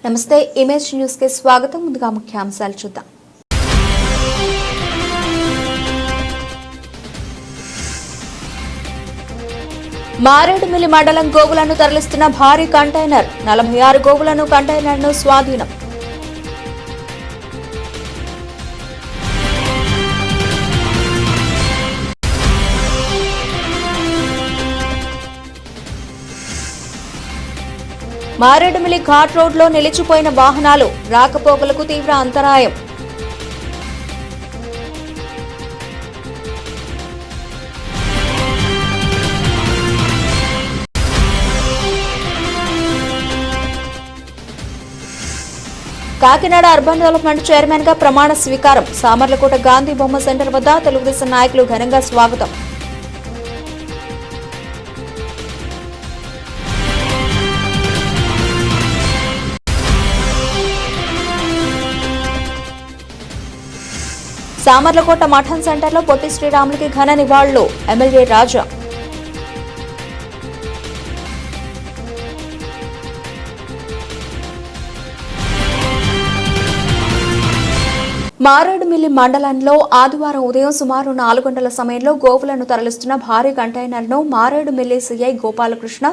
నమస్తే image news కి స్వాగతం. ముందుగా ముఖ్యాంశాలు చూద్దాం. మారేడుమిల్లి మండలం గోవులను తరలిస్తున్న భారీ కంటైనర్ 46 గోవులను కంటైనర్ను స్వాధీనం. మారేడుమిల్లి ఘాట్ రోడ్లో నిలిచిపోయిన వాహనాలు రాకపోకలకు తీవ్ర అంతరాయం. కాకినాడ అర్బన్ డెవలప్మెంట్ చైర్మన్ గా ప్రమాణ స్వీకారం. సామర్లకోట గాంధీ బొమ్మ సెంటర్ వద్ద తెలుగుదేశం నాయకులు ఘనంగా స్వాగతం. సామర్లకోట మఠన్ సెంటర్లో పొట్టి శ్రీరాములకి ఘన నివాళులు. ఎమ్మెల్యే రాజా. మారేడుమిల్లి మండలంలో ఆదివారం ఉదయం సుమారు 4 గంటల సమయంలో గోవులను తరలిస్తున్న భారీ కంటైనర్ను Maredumilli CI Gopalakrishna,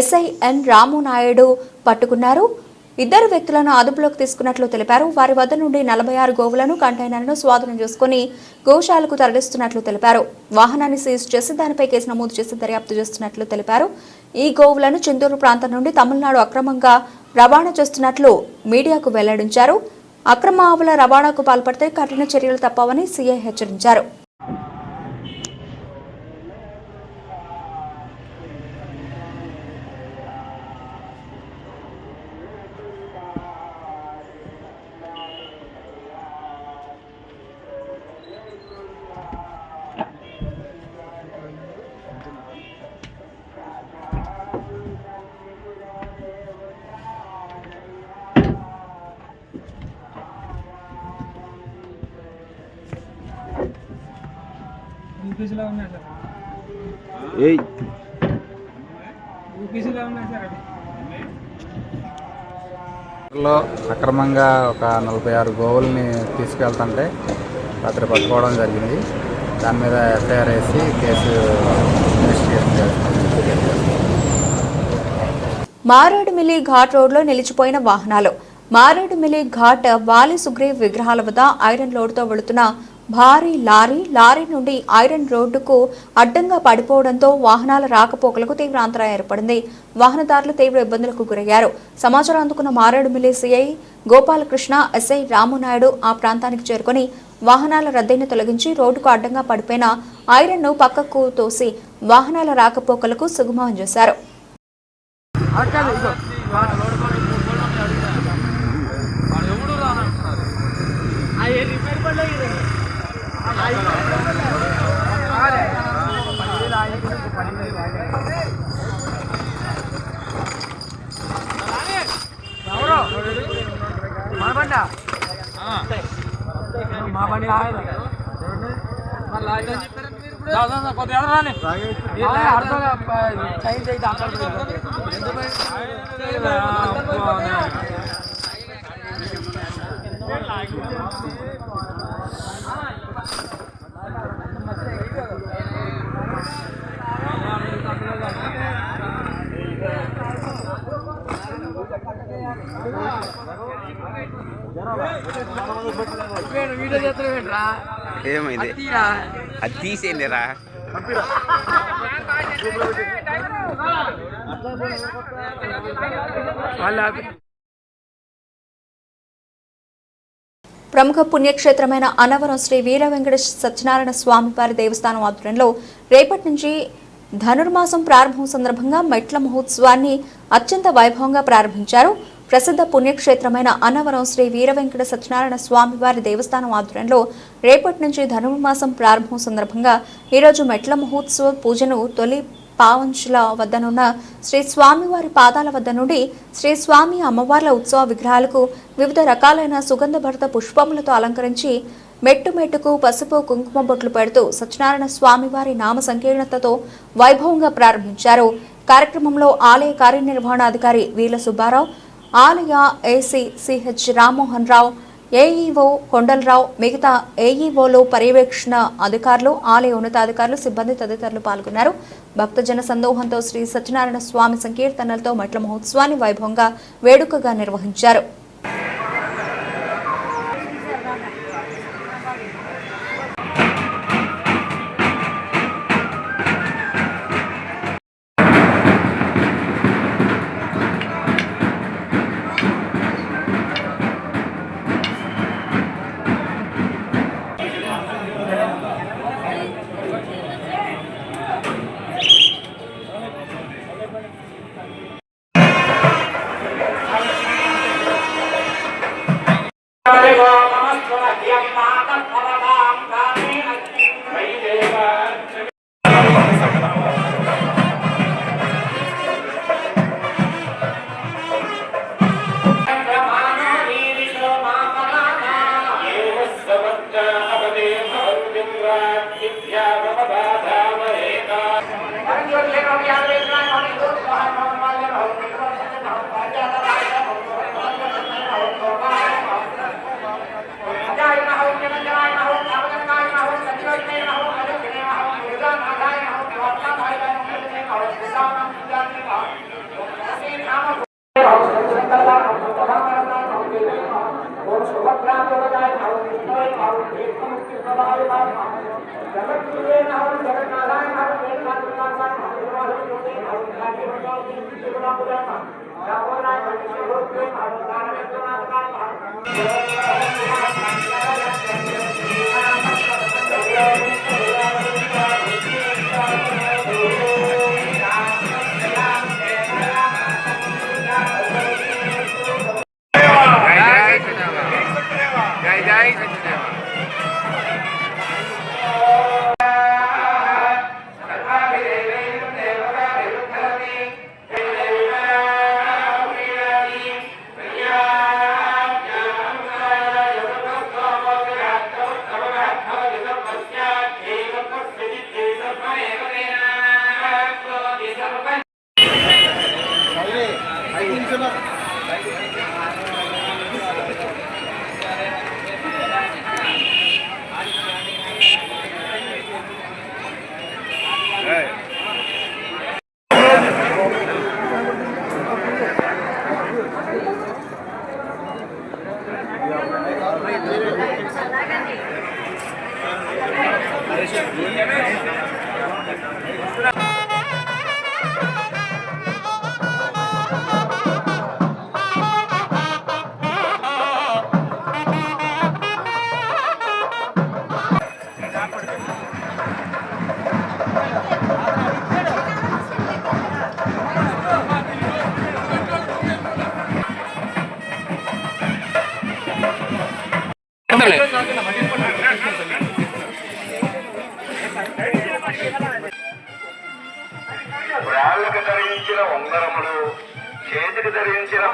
SI N Ramunaidu పట్టుకున్నారు. 2 వ్యక్తులను అదుపులోకి తీసుకున్నట్లు తెలిపారు. వారి వద్ద నుండి 46 గోవులను కంటైనర్ను స్వాధీనం చేసుకుని గోశాలకు తరలిస్తున్నట్లు తెలిపారు. వాహనాన్ని సీజ్ చేసి దానిపై కేసు నమోదు చేసి దర్యాప్తు చేస్తున్నట్లు తెలిపారు. ఈ గోవులను చింతూరు ప్రాంతం నుండి తమిళనాడు అక్రమంగా రవాణా చేస్తున్నట్లు మీడియాకు వెల్లడించారు. అక్రమ ఆవుల రవాణాకు పాల్పడితే కఠిన చర్యలు తప్పవని సీఐ హెచ్చరించారు. అక్రమంగా ఒక 46 గోవుల్ని తీసుకెళ్తుంటే రాత్రి పట్టుకోవడం జరిగింది. దాని మీద ఎఫ్ఐఆర్ వేసి కేసు ఇన్వెస్టిగేషన్ చేస్తాం. మారేడుమిల్లి ఘాట్ రోడ్లో నిలిచిపోయిన వాహనాలు. మారేడుమిల్లి ఘాట్ వాలి సుగ్రీవ్ విగ్రహాల వద్ద ఐరన్ లోడ్తో వెళుతున్న భారీ లారీ నుండి ఐరన్ రోడ్డుకు అడ్డంగా పడిపోవడంతో వాహనాల రాకపోకలకు తీవ్ర అంతరాయం ఏర్పడింది. వాహనదారులు తీవ్ర ఇబ్బందులకు గురయ్యారు. సమాచారం అందుకున్న మారేడుమిల్లి సీఐ గోపాలకృష్ణ, ఎస్ఐ రామునాయుడు ఆ ప్రాంతానికి చేరుకుని వాహనాల రద్దీని తొలగించి రోడ్డుకు అడ్డంగా పడిపోయిన ఐరన్ ను పక్కకు తోసి వాహనాల రాకపోకలకు సుగమం చేశారు. ఏమైంది అది తీసేయండిరా. ప్రముఖ పుణ్యక్షేత్రమైన అన్నవరం శ్రీ వీర వెంకట సత్యనారాయణ స్వామివారి దేవస్థానం ఆధ్వర్యంలో రేపటి నుంచి ధనుర్మాసం ప్రారంభం సందర్భంగా మెట్ల మహోత్సవాన్ని అత్యంత వైభవంగా ప్రారంభించారు. ప్రసిద్ధ పుణ్యక్షేత్రమైన అన్నవరం శ్రీ వీర వెంకట సత్యనారాయణ స్వామివారి దేవస్థానం ఆధ్వర్యంలో రేపటి నుంచి ధనుర్మాసం ప్రారంభం సందర్భంగా ఈరోజు మెట్ల మహోత్సవ పూజను తొలి పావంచుల వద్దనున్న శ్రీ స్వామివారి పాదాల వద్ద నుండి శ్రీ స్వామి అమ్మవార్ల ఉత్సవ విగ్రహాలకు వివిధ రకాలైన సుగంధభరిత పుష్పములతో అలంకరించి మెట్టుమెట్టుకు పసుపు కుంకుమ బొట్లు పెడుతూ సత్యనారాయణ స్వామివారి నామ సంకీర్ణతతో వైభవంగా ప్రారంభించారు. కార్యక్రమంలో ఆలయ కార్యనిర్వహణాధికారి వీల సుబ్బారావు, ఆలయ AC CH Rammohan Rao, AEO Kondalarao, మిగతా ఏఈఓలు, పర్యవేక్షణ అధికారులు, ఆలయ ఉన్నతాధికారులు, సిబ్బంది తదితరులు పాల్గొన్నారు. భక్తజన సందోహంతో శ్రీ సత్యనారాయణ స్వామి సంకీర్తనలతో మెట్ల మహోత్సవాన్ని వైభవంగా వేడుకగా నిర్వహించారు. వేళ్ళకు ధరించిన ఉంగరములు, చేతికి ధరించిన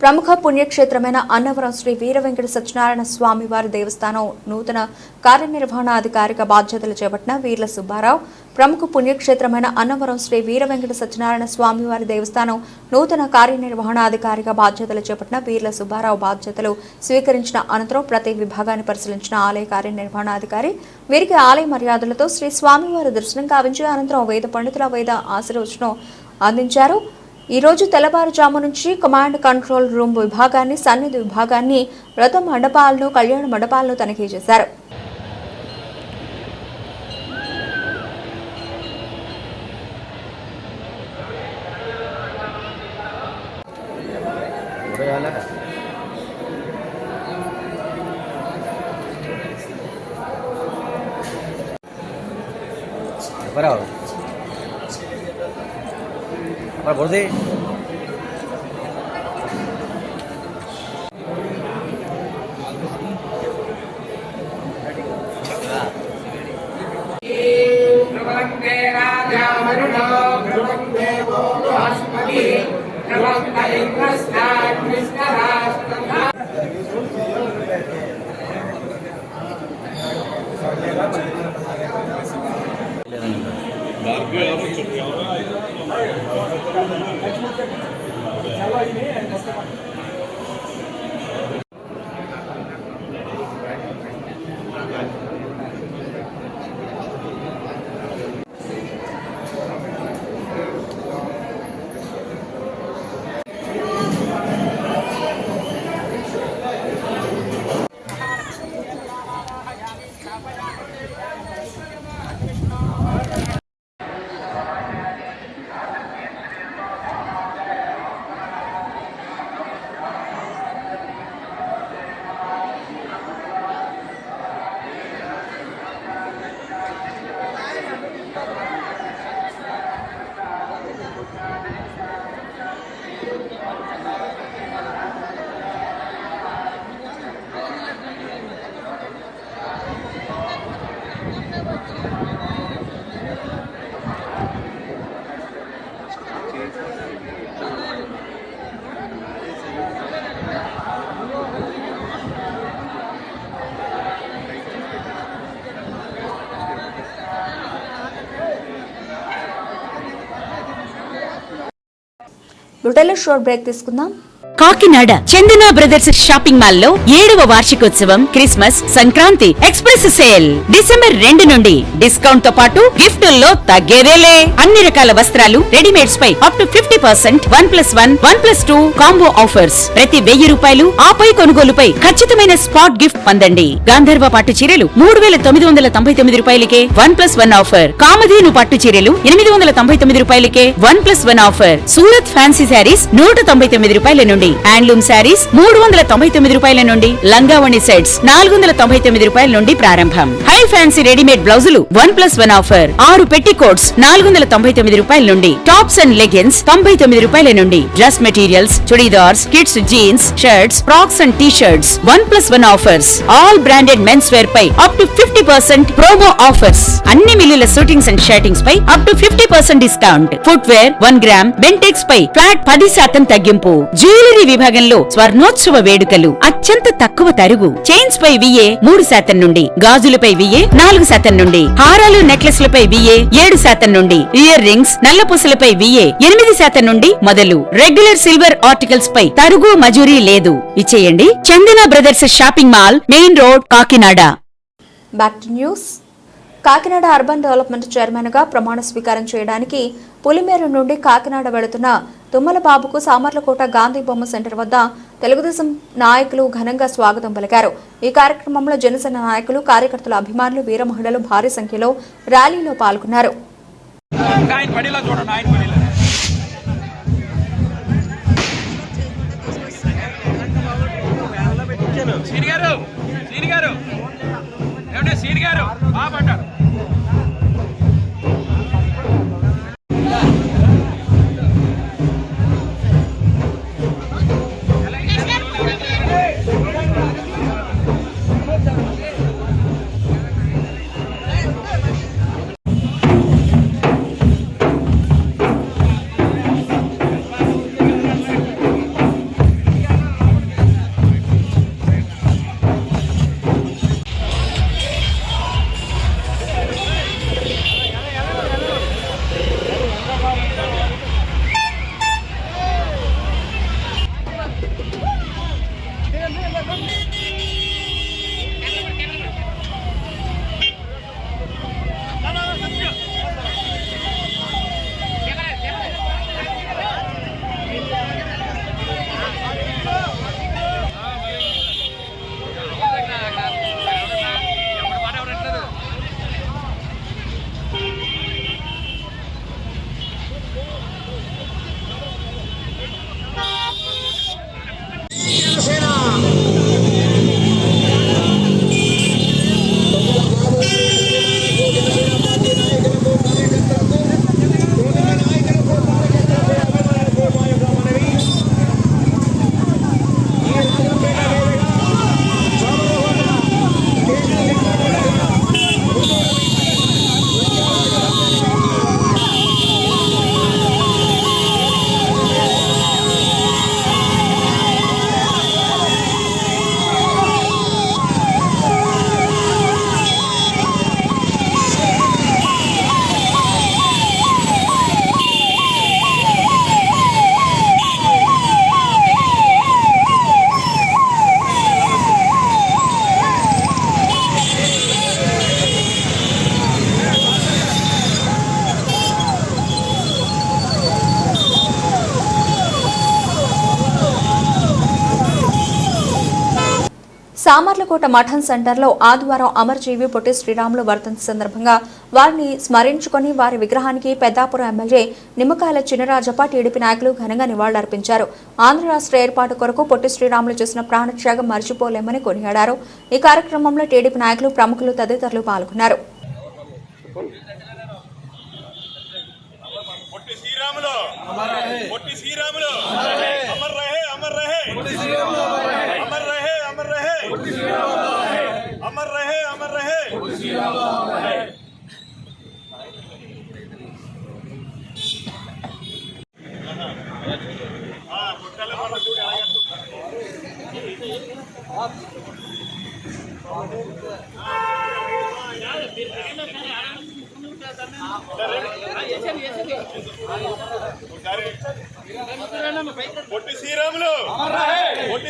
ప్రముఖ పుణ్యక్షేత్రమైన అన్నవరం శ్రీ వీర వెంకట సత్యనారాయణ స్వామి వారి దేవస్థానం నూతన కార్యనిర్వహణాధికారిక బాధ్యతలు చేపట్టిన వీర్ల సుబ్బారావు, ప్రముఖ పుణ్యక్షేత్రమైన అన్నవరం శ్రీ వీర వెంకట సత్యనారాయణ స్వామి వారి దేవస్థానం నూతన కార్యనిర్వహణాధికారిక బాధ్యతలు చేపట్టిన వీర్ల సుబ్బారావు బాధ్యతలు స్వీకరించిన అనంతరం ప్రతి విభాగాన్ని పరిశీలించిన ఆలయ కార్యనిర్వహణాధికారి వీరికి ఆలయ మర్యాదలతో శ్రీ స్వామివారి దర్శనం కావించి అనంతరం వేద పండితుల వేద ఆశీర్వచనం అందించారు. ఈ రోజు తెల్లవారుజాము నుంచి కమాండ్ కంట్రోల్ రూమ్ విభాగాన్ని, సన్నిధి విభాగాన్ని, వ్రత మండపాలను, కళ్యాణ మండపాలను తనిఖీ చేశారు. బ్యూటెల్లో షార్ట్ బ్రేక్ తీసుకుందాం. కాకినాడ చందన బ్రదర్స్ షాపింగ్ మాల్ లో 7వ వార్షికోత్సవం, Christmas, Sankranti express sale December 2 నుండి డిస్కౌంట్ తో పాటు గిఫ్టుల్లో తగ్గేదేలే. అన్ని రకాల వస్త్రాలు, రెడీమేడ్స్ పై అప్ టు 50%, 1+1, 1+2 కాంబో ఆఫర్స్. ప్రతి 1000 రూపాయలు ఆపై కొనుగోలుపై ఖచ్చితమైన స్పాట్ గిఫ్ట్ పొందండి. గాంధర్వ పట్టు చీరలు 3999 రూపాయలకే 1+1 ఆఫర్. కామధేను పట్టు చీరలు 899 రూపాయలకే 1+1 ఆఫర్. సూరత్ ఫ్యాన్సీ శారీస్ 199 రూపాయల నుండి, హ్యాండ్లూమ్ శారీస్ 399 రూపాయల నుండి, లంగావణి సెట్స్ 499 రూపాయల నుండి ప్రారంభం. హై ఫ్యాన్సీ రెడీమేడ్ బ్లౌజులు 1+1 ఆఫర్. 6 పెట్టికోట్స్ 499 రూపాయల నుండి, టాప్స్ అండ్ లెగిన్స్ 99 రూపాయల నుండి, dress materials, chudidars, kids jeans, shirts, frocks and T shirts 1+1 ఆఫర్స్. ఆల్ బ్రాండెడ్ మెన్స్ వేర్ పై అప్ టు 50% ప్రోమో ఆఫర్స్. అన్ని మిల్లుల షూటింగ్స్ అండ్ షర్టింగ్స్ పై up to 50% discount. Footwear 1 gram Bentex పై ఫ్లాట్ 10% తగ్గింపు. జ్యువెలరీ విభాగంలో స్వర్ణోత్సవ వేడుకలు, అత్యంత తక్కువ తరుగు. చైన్స్ పై VA 3% నుండి, గాజులపై VA 4% నుండి, హారాలు నెక్లెస్లపై VA 7% నుండి, ఇయర్ రింగ్స్, నల్లపూసలపై VA 8% నుండి మొదలు. రెగ్యులర్ సిల్వర్ ఆర్టికల్స్ పై తరుగు మజూరీ లేదు. ఇచ్చేయండి Chandana brothers shopping mall, main road, Kakinada. Back to news. Kakinada urban development chairman గా ప్రమాణ స్వీకారం చేయడానికి పులిమేరు నుండి కాకినాడ వెళుతున్న తుమ్మలబాబుకు సామర్లకోట గాంధీ బొమ్మ సెంటర్ వద్ద తెలుగుదేశం నాయకులు ఘనంగా స్వాగతం పలికారు. ఈ కార్యక్రమంలో జనసేన నాయకులు, కార్యకర్తల, అభిమానులు, వీర మహిళలు భారీ సంఖ్యలో ర్యాలీలో పాల్గొన్నారు. సామర్లకోట మఠం సెంటర్లో ఆదివారం అమరజీవి పొట్టి శ్రీరాములు వర్ధంతి సందర్భంగా వారిని స్మరించుకుని వారి విగ్రహానికి పెద్దాపురం ఎమ్మెల్యే నిమ్మకాయల చినరాజప్ప టీడీపీ నాయకులు ఘనంగా నివాళులర్పించారు. ఆంధ్ర రాష్ట్ర ఏర్పాటు కొరకు పొట్టి శ్రీరాములు చేసిన ప్రాణత్యాగం మర్చిపోలేమని కొనియాడారు. ఈ కార్యక్రమంలో టీడీపీ నాయకులు, ప్రముఖులు తదితరులు పాల్గొన్నారు. పొట్టి శ్రీరాములు పొట్టి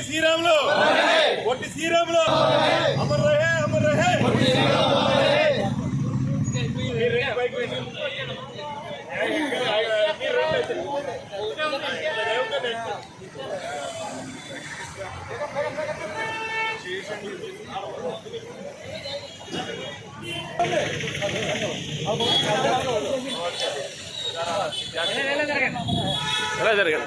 శ్రీరాములు పొట్టి శ్రీరాములు అమర్ రహే అమర్ రహే ఎలా జరగాలి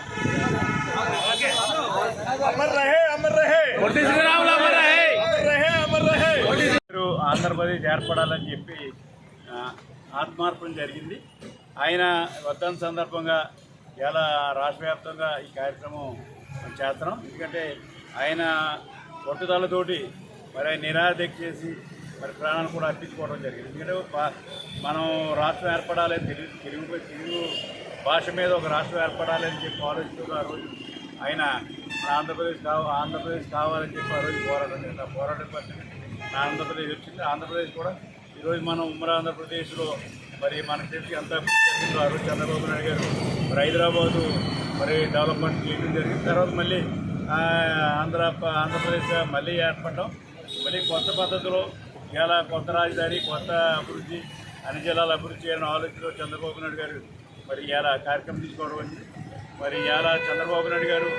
అమర్ రహే అమర్ రహే పొట్టి శ్రీరాములు అమర్ రహే అమర్ రహే అమర్ రహే. ఆంధ్రప్రదేశ్ ఏర్పడాలని చెప్పి ఆత్మార్పణ జరిగింది. ఆయన వర్ధంతి సందర్భంగా ఇలా రాష్ట్ర వ్యాప్తంగా ఈ కార్యక్రమం చేస్తున్నాం. ఎందుకంటే ఆయన పట్టుదలతోటి మరి ఆయన నిరాదీక్ష చేసి మరి ప్రాణాలు కూడా అర్పించుకోవడం జరిగింది. ఎందుకంటే మనం రాష్ట్రం ఏర్పడాలని తెలుగు భాష మీద ఒక రాష్ట్రం ఏర్పడాలని చెప్పి ఆలోచిస్తూ ఆ రోజు ఆయన ఆంధ్రప్రదేశ్ కావాలని చెప్పి ఆ రోజు పోరాటం చేసి ఆ పోరాటం పరిస్థితి ఆంధ్రప్రదేశ్ వచ్చింది. ఆంధ్రప్రదేశ్ కూడా ఈరోజు మనం ఉమ్మడి ఆంధ్రప్రదేశ్లో మరి మనకు తెలిసి అంత జరిగిందో ఆ రోజు చంద్రబాబు నాయుడు గారు మరి హైదరాబాదు మరి డెవలప్మెంట్ చేయడం జరిగింది. తర్వాత మళ్ళీ ఆంధ్రప్రదేశ్ మళ్ళీ ఏర్పడడం, మళ్ళీ కొత్త పద్ధతిలో ఇలా కొత్త రాజధాని, కొత్త అభివృద్ధి, అన్ని జిల్లాల అభివృద్ధి చేయాలని ఆలోచనలో చంద్రబాబు నాయుడు గారు మరి ఇలా కార్యక్రమం తీసుకోవడం వచ్చింది. మరి ఇలా చంద్రబాబు నాయుడు గారు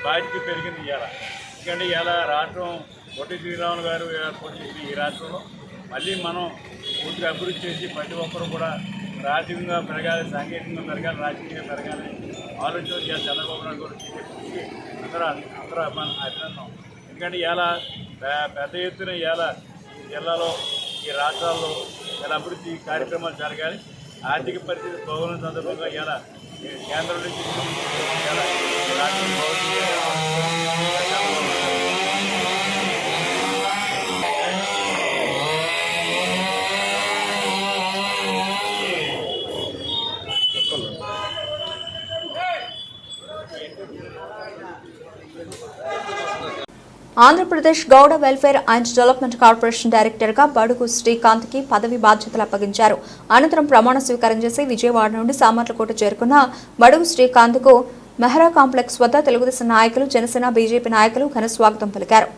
బాధ్యత పెరిగింది. ఎందుకంటే ఇలా రాష్ట్రం పొట్టి శ్రీరాములు గారు ఏర్పాటు చేసి ఈ రాష్ట్రంలో మళ్ళీ మనం పూర్తిగా అభివృద్ధి చేసి ప్రతి ఒక్కరు కూడా రాజకీయంగా పెరగాలి, సాంకేతికంగా పెరగాలి, రాజకీయంగా పెరగాలి ఆలోచన చేయాలి. చంద్రబాబు నాయుడు గారు అందరూ మన అభినందనం. ఎందుకంటే ఇలా పెద్ద ఎత్తున ఇలా జిల్లాలో ఈ రాష్ట్రాల్లో ఇలా అభివృద్ధి కార్యక్రమాలు జరగాలి. ఆర్థిక పరిస్థితి బాగున్న సందర్భంగా ఇలా కేంద్రం నుంచి రాష్ట్రం Andhra Pradesh Gowda welfare and development corporation director గా బడుగు శ్రీకాంత్ కి పదవి బాధ్యతలు అప్పగించారు. అనంతరం ప్రమాణ స్వీకారం చేసి విజయవాడ నుండి సామర్లకోట చేరుకున్న బడుగు శ్రీకాంత్ కు మెహ్రా కాంప్లెక్స్ వద్ద తెలుగుదేశం నాయకులు, జనసేన, బీజేపీ నాయకులు ఘన స్వాగతం పలికారు.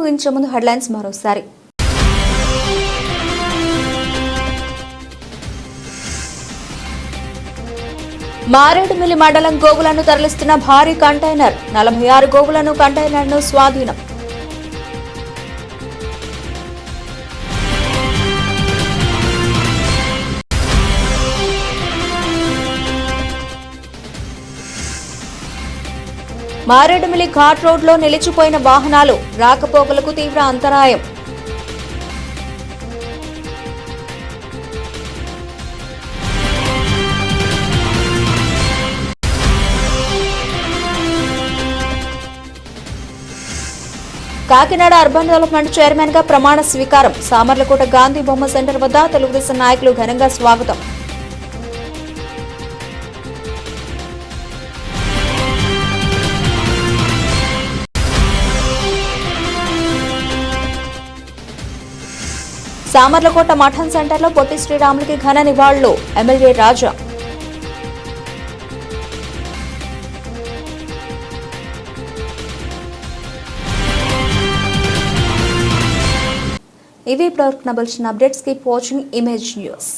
ముగించే ముందు హెడ్లైన్స్ మరోసారి. మారేడుమిల్లి మండలం గోవులను తరలిస్తున్న భారీ కంటైనర్. 46 గోవులను కంటైనర్ను స్వాధీనం. మారేడుమిల్లి ఘాట్ రోడ్లో నిలిచిపోయిన వాహనాలు, రాకపోకలకు తీవ్ర అంతరాయం. కాకినాడ అర్బన్ డెవలప్మెంట్ చైర్మన్ గా ప్రమాణ స్వీకారం. సామర్లకోట గాంధీ బొమ్మ సెంటర్ వద్ద తెలుగుదేశం నాయకులు ఘనంగా స్వాగతం. సామర్లకోట మఠం సెంటర్లో పొట్టి శ్రీరాములకి ఘన నివాళులు. ఎమ్మెల్యే రాజా. ఇవి ఇప్పుడు నబల్చిన updates. Keep watching image news.